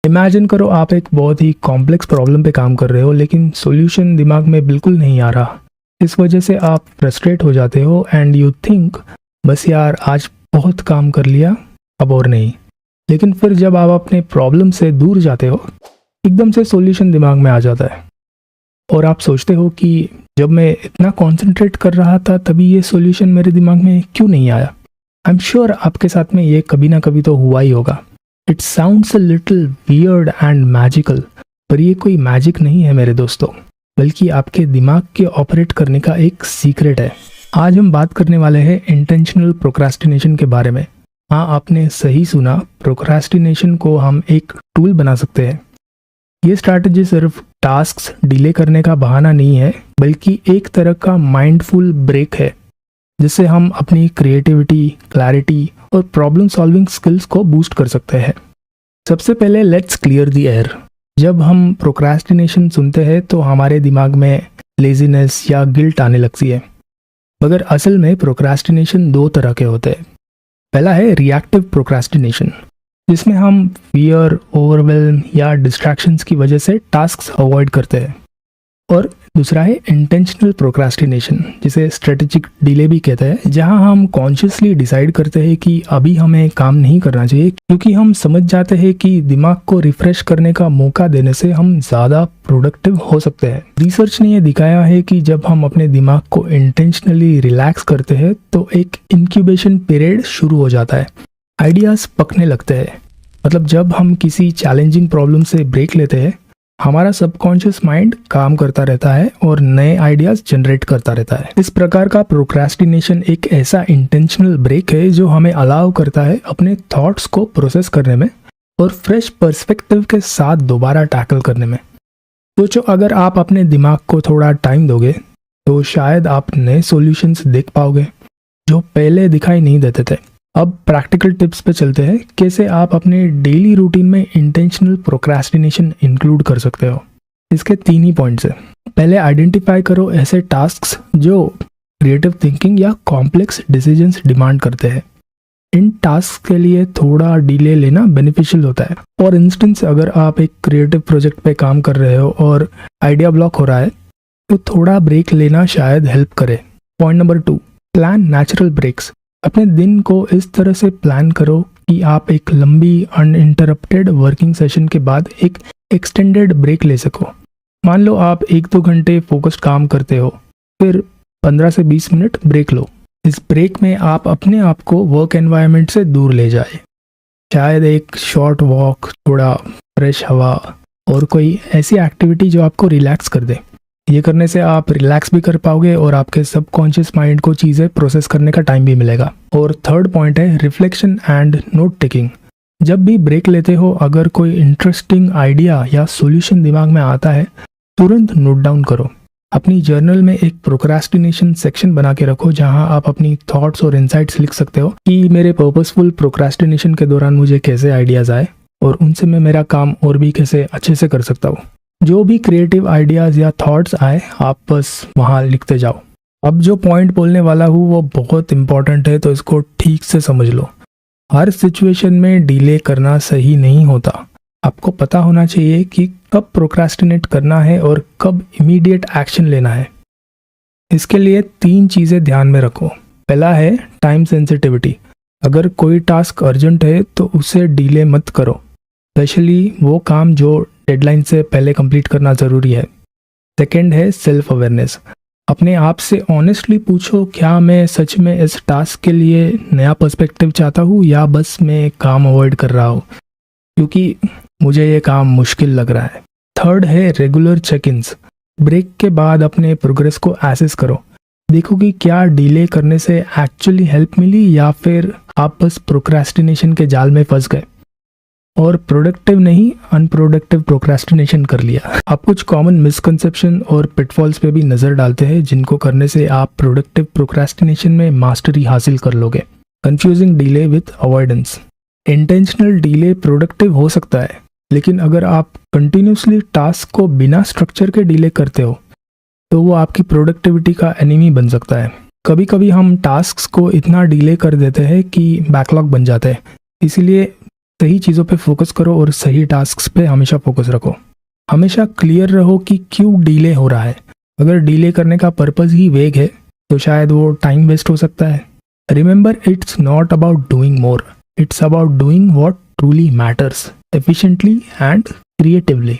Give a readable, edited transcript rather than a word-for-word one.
Imagine करो आप एक बहुत ही कॉम्प्लेक्स प्रॉब्लम पे काम कर रहे हो लेकिन सॉल्यूशन दिमाग में बिल्कुल नहीं आ रहा। इस वजह से आप फ्रस्ट्रेट हो जाते हो एंड यू थिंक बस यार आज बहुत काम कर लिया, अब और नहीं। लेकिन फिर जब आप अपने प्रॉब्लम से दूर जाते हो एकदम से सॉल्यूशन दिमाग में आ जाता है और आप सोचते हो कि जब मैं इतना कॉन्सेंट्रेट कर रहा था तभी ये सॉल्यूशन मेरे दिमाग में क्यों नहीं आया। आई एम श्योर आपके साथ में ये कभी ना कभी तो हुआ ही होगा। It sounds a little weird and magical, पर ये कोई मैजिक नहीं है मेरे दोस्तों, बल्कि आपके दिमाग के ऑपरेट करने का एक सीक्रेट है। आज हम बात करने वाले हैं इंटेंशनल प्रोक्रास्टिनेशन के बारे में। हाँ, आपने सही सुना, प्रोक्रास्टिनेशन को हम एक टूल बना सकते हैं। ये स्ट्रैटेजी सिर्फ टास्क्स डिले करने का बहाना नहीं है, बल्कि एक तरह का माइंडफुल ब्रेक है जिससे हम अपनी क्रिएटिविटी, क्लैरिटी और प्रॉब्लम सॉल्विंग स्किल्स को बूस्ट कर सकते हैं। सबसे पहले लेट्स क्लियर द एयर। जब हम प्रोक्रास्टिनेशन सुनते हैं तो हमारे दिमाग में लेजीनेस या गिल्ट आने लगती है, मगर असल में प्रोक्रास्टिनेशन दो तरह के होते हैं। पहला है रिएक्टिव प्रोक्रास्टिनेशन, जिसमें हम फियर, ओवरवेल्म या डिस्ट्रैक्शंस की वजह से टास्क्स अवॉइड करते हैं। और दूसरा है इंटेंशनल प्रोक्रास्टिनेशन, जिसे स्ट्रेटेजिक डिले भी कहते हैं, जहां हम कॉन्शियसली डिसाइड करते हैं कि अभी हमें काम नहीं करना चाहिए क्योंकि हम समझ जाते हैं कि दिमाग को रिफ्रेश करने का मौका देने से हम ज़्यादा प्रोडक्टिव हो सकते हैं। रिसर्च ने यह दिखाया है कि जब हम अपने दिमाग को इंटेंशनली रिलैक्स करते हैं तो एक इंक्यूबेशन पीरियड शुरू हो जाता है। आइडियाज़ पकने लगते हैं। मतलब जब हम किसी चैलेंजिंग प्रॉब्लम से ब्रेक लेते हैं, हमारा सबकॉन्शियस माइंड काम करता रहता है और नए आइडियाज जनरेट करता रहता है। इस प्रकार का प्रोक्रास्टिनेशन एक ऐसा इंटेंशनल ब्रेक है जो हमें अलाउ करता है अपने थॉट्स को प्रोसेस करने में और फ्रेश पर्सपेक्टिव के साथ दोबारा टैकल करने में। सोचो, अगर आप अपने दिमाग को थोड़ा टाइम दोगे तो शायद आप नए सॉल्यूशंस देख पाओगे जो पहले दिखाई नहीं देते थे। अब प्रैक्टिकल टिप्स पे चलते हैं, कैसे आप अपने डेली रूटीन में इंटेंशनल प्रोक्रास्टिनेशन इंक्लूड कर सकते हो। इसके 3 ही पॉइंट्स हैं। पहले आइडेंटिफाई करो ऐसे टास्क्स जो क्रिएटिव थिंकिंग या कॉम्प्लेक्स डिसीजंस डिमांड करते हैं। इन टास्क के लिए थोड़ा डिले लेना बेनिफिशियल होता है। फॉर इंस्टेंस, अगर आप एक क्रिएटिव प्रोजेक्ट पे काम कर रहे हो और आइडिया ब्लॉक हो रहा है तो थोड़ा ब्रेक लेना शायद हेल्प करे। Point number 2, plan natural breaks. अपने दिन को इस तरह से प्लान करो कि आप एक लंबी अनइंटरप्टेड वर्किंग सेशन के बाद एक एक्सटेंडेड ब्रेक ले सको। मान लो आप 1-2 घंटे फोकस्ड काम करते हो, फिर 15 से 20 मिनट ब्रेक लो। इस ब्रेक में आप अपने आप को वर्क एनवायरनमेंट से दूर ले जाए। शायद एक शॉर्ट वॉक, थोड़ा फ्रेश हवा और कोई ऐसी एक्टिविटी जो आपको रिलैक्स कर दे। ये करने से आप रिलैक्स भी कर पाओगे और आपके सबकॉन्शियस माइंड को चीज़ें प्रोसेस करने का टाइम भी मिलेगा। और थर्ड पॉइंट है रिफ्लेक्शन एंड नोट टेकिंग। जब भी ब्रेक लेते हो, अगर कोई इंटरेस्टिंग आइडिया या सॉल्यूशन दिमाग में आता है, तुरंत नोट डाउन करो। अपनी जर्नल में एक प्रोक्रास्टिनेशन सेक्शन बना के रखो जहां आप अपनी थॉट्स और इनसाइट्स लिख सकते हो कि मेरे पर्पसफुल प्रोक्रास्टिनेशन के दौरान मुझे कैसे आइडियाज़ आए और उनसे मैं मेरा काम और भी कैसे अच्छे से कर सकता हूँ। जो भी क्रिएटिव आइडियाज़ या थॉट्स आए, आप बस वहाँ लिखते जाओ। अब जो पॉइंट बोलने वाला हूँ वो बहुत इंपॉर्टेंट है, तो इसको ठीक से समझ लो। हर सिचुएशन में डिले करना सही नहीं होता। आपको पता होना चाहिए कि कब प्रोक्रास्टिनेट करना है और कब इमीडिएट एक्शन लेना है। इसके लिए 3 चीज़ें ध्यान में रखो। पहला है टाइम सेंसिटिविटी। अगर कोई टास्क अर्जेंट है तो उसे डिले मत करो, स्पेशली वो काम जो डेडलाइन से पहले कंप्लीट करना ज़रूरी है। सेकंड है सेल्फ अवेयरनेस। अपने आप से ऑनेस्टली पूछो, क्या मैं सच में इस टास्क के लिए नया पर्सपेक्टिव चाहता हूँ या बस मैं काम अवॉइड कर रहा हूँ क्योंकि मुझे ये काम मुश्किल लग रहा है। थर्ड है रेगुलर चेक इन्स। ब्रेक के बाद अपने प्रोग्रेस को एसेस करो। देखो कि क्या डिले करने से एक्चुअली हेल्प मिली या फिर आप बस प्रोक्रास्टिनेशन के जाल में फंस गए और प्रोडक्टिव नहीं अनप्रोडक्टिव प्रोक्रास्टिनेशन कर लिया। आप कुछ कॉमन मिसकंसेप्शन और पिटफॉल्स पे भी नज़र डालते हैं जिनको करने से आप प्रोडक्टिव प्रोक्रास्टिनेशन में मास्टरी हासिल कर लोगे। Confusing delay with avoidance. Intentional delay productive हो सकता है, लेकिन अगर आप कंटिन्यूसली टास्क को बिना स्ट्रक्चर के डिले करते हो तो वो आपकी प्रोडक्टिविटी का एनिमी बन सकता है। कभी कभी हम टास्क्स को इतना डिले कर देते हैं कि बैकलॉग बन जाते हैं। इसीलिए सही चीज़ों पे फोकस करो और सही टास्क्स पे हमेशा फोकस रखो। हमेशा क्लियर रहो कि क्यों डिले हो रहा है। अगर डिले करने का पर्पज़ ही वेग है तो शायद वो टाइम वेस्ट हो सकता है। Remember, it's not about doing more, it's about doing what truly matters efficiently and creatively.